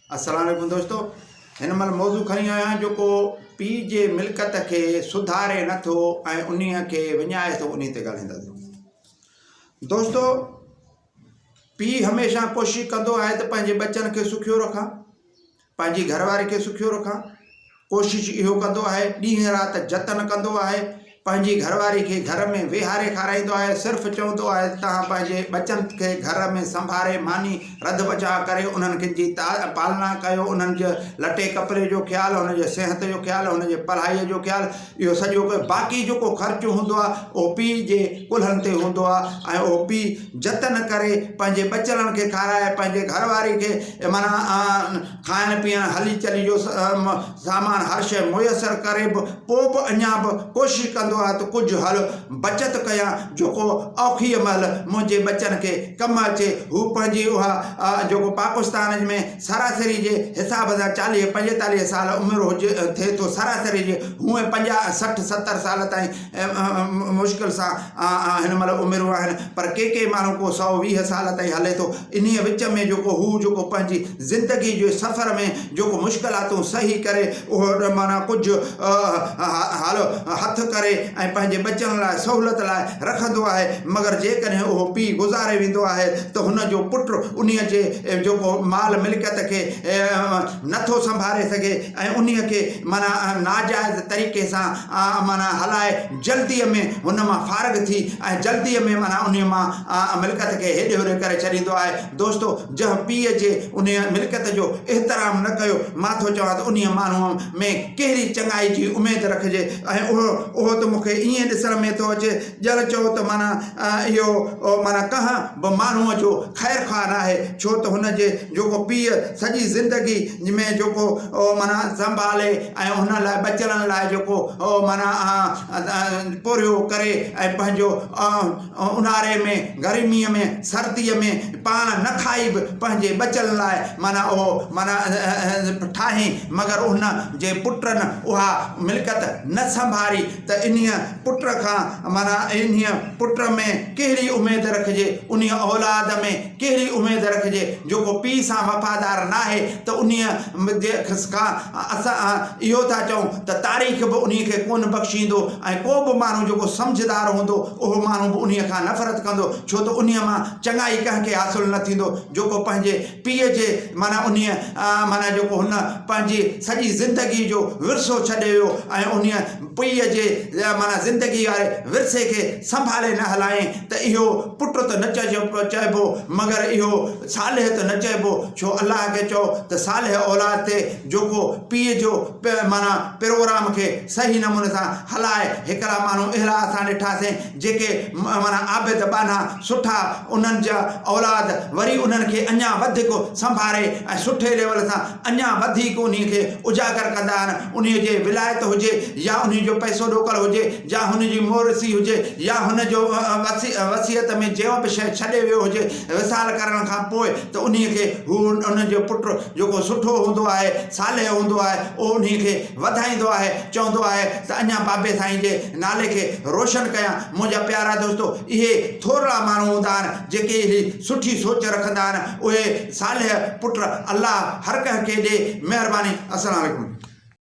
अस्सलाम वालेकुम दोस्तों, हिन महिल मौज़ू खणी आयो आहियां जेको पीउ जे मिल्कियत खे सुधारे नथो ऐं उन्हीअ खे विञाए थो, उन्ही ते ॻाल्हाईंदासीं। दोस्तों, पीउ हमेशह कोशिशि कंदो आहे त पंहिंजे बचनि खे सुखियो रखां, पंहिंजी घरवारी खे सुखियो रखां। कोशिशि इहो कंदो आहे, ॾींहुं राति जतन कंदो आहे, पंहिंजी घरवारी खे घर में वेहारे खाराईंदो आहे। सिर्फ़ु चवंदो आहे तव्हां पंहिंजे बचनि खे घर में संभारे मानी रध बचा करे उन्हनि जी पालना कयो, उन्हनि जे लटे कपिड़े जो ख़्यालु, उनजे सिहत जो ख़्यालु, उनजे पढ़ाईअ जो ख़्यालु, इहो सॼो कयो। बाक़ी जेको ख़र्चु हूंदो आहे उहो पीउ जे कुल्हनि ते हूंदो आहे ऐं उहो पीउ जतन करे पंहिंजे बचड़नि खे खाराए, पंहिंजे घरवारी खे माना खाइण पीअण हली चली जो सामान हर शइ मुयसरु करे पोइ बि अञा बि कोशिशि कंदो आहे त कुझु हल बचति कयां जेको औखीअ महिल मुंहिंजे बचनि खे कमु अचे। हू पंहिंजी उहा जेको पाकिस्तान में सरासरी जे हिसाब सां 40-45 साल उमिरि हुजे थिए थो, सरासरी जे हूअं 50-60-70 साल ताईं मुश्किल सां हिन महिल उमिरियूं आहिनि, पर के माण्हू को 120 साल ताईं हले थो। इन विच में जेको हू जेको पंहिंजी ज़िंदगी जे सफ़र में जेको मुश्किलातूं सही करे उहो माना कुझु हाल हथ करे ऐं पंहिंजे बचनि लाइ सहूलियत लाइ रखंदो आहे। मगर जेकॾहिं उहो पीउ गुज़ारे वेंदो आहे त हुनजो पुटु उन्हीअ जे जेको माल मिल्कियत खे नथो संभाले सघे ऐं उन्हीअ खे माना नाजाइज़ तरीक़े सां माना हलाए जल्दीअ में हुन मां फारिग थी ऐं जल्दीअ में माना उन मां मिल्कियत खे हेॾे होॾे करे छॾींदो आहे। दोस्तों, जंहिं पीउ जे उन मिल्कियत जो एतिराम न कयो, मां थो चवां त उन माण्हूअ में कहिड़ी चङाई जी उमेदु रखिजे। ऐं उहो त मूंखे ईअं ॾिसण में थो अचे ॼण चओ त माना इहो माना कंहिं बि माण्हूअ जो ख़ैर ख़्वाह न आहे, छो त हुनजे जेको पीउ सॼी ज़िंदगी में जेको माना संभाले ऐं हुन लाइ बचड़नि लाइ जेको माना पोरियो करे ऐं पंहिंजो ऊन्हारे में, गर्मीअ में, सर्दीअ में पाण न खाई बि पंहिंजे बचड़नि लाइ माना उहो माना ठाही, मगर उन जे पुटनि उहा मिल्कियत न संभारी त इन्हीअ पुट खां माना इन्हीअ पुट में कहिड़ी उमेदु रखिजे, उन औलाद में कहिड़ी उमेदु रखिजे जेको पीउ सां वफ़ादार न आहे। त उन्हीअ खां असां इहो था चऊं त तारीख़ बि उन खे कोन बख़्शींदो ऐं को बि माण्हू जेको सम्झदार हूंदो उहो माण्हू बि उन खां नफ़रत कंदो, छो त उन मां चङाई कंहिंखे हासिलु न थींदो। जेको पंहिंजे पीउ जे माना उन माना जेको हुन पंहिंजी सॼी ज़िंदगी जो विरसो छॾे वियो ऐं उन पीउ जे माना ज़िंदगी वारे विरसे खे संभाले न हलाए त इहो पुट त न चइबो, मगर इहो सालिह त न चइबो। छो अलाह खे चओ त सालिह औलाद ते जेको पीउ जो माना प्रोग्राम खे सही नमूने सां हलाए। हिकिड़ा माण्हू अहिड़ा असां ॾिठासीं जेके माना आबिद बाना सुठा, उन्हनि जा औलाद वरी उन्हनि खे अञा वधीक संभारे ऐं सुठे लेवल सां अञा वधीक उन खे उजागर कंदा आहिनि। उन जे विलायत हुजे या उन जो पैसो ॾोकल हुजे या हुनजी मोरसी हुजे या हुनजो वसियत में जेको बि शइ छॾे वियो हुजे विसाल करण खां पोइ, त उन खे हू उनजो पुटु जेको सुठो हूंदो आहे, सालिह हूंदो आहे, उहो उन खे वधाईंदो आहे, चवंदो आहे त अञा बाबे साईं जे नाले खे रोशन कयां। मुंहिंजा प्यारा दोस्तों, इहे थोरा माण्हू हूंदा आहिनि जेके अहिड़ी सुठी सोच रखंदा आहिनि, उहे सालिह पुट अलाह हर कंहिंखे ॾे। महिरबानी। अस्सलाम वालेकुम।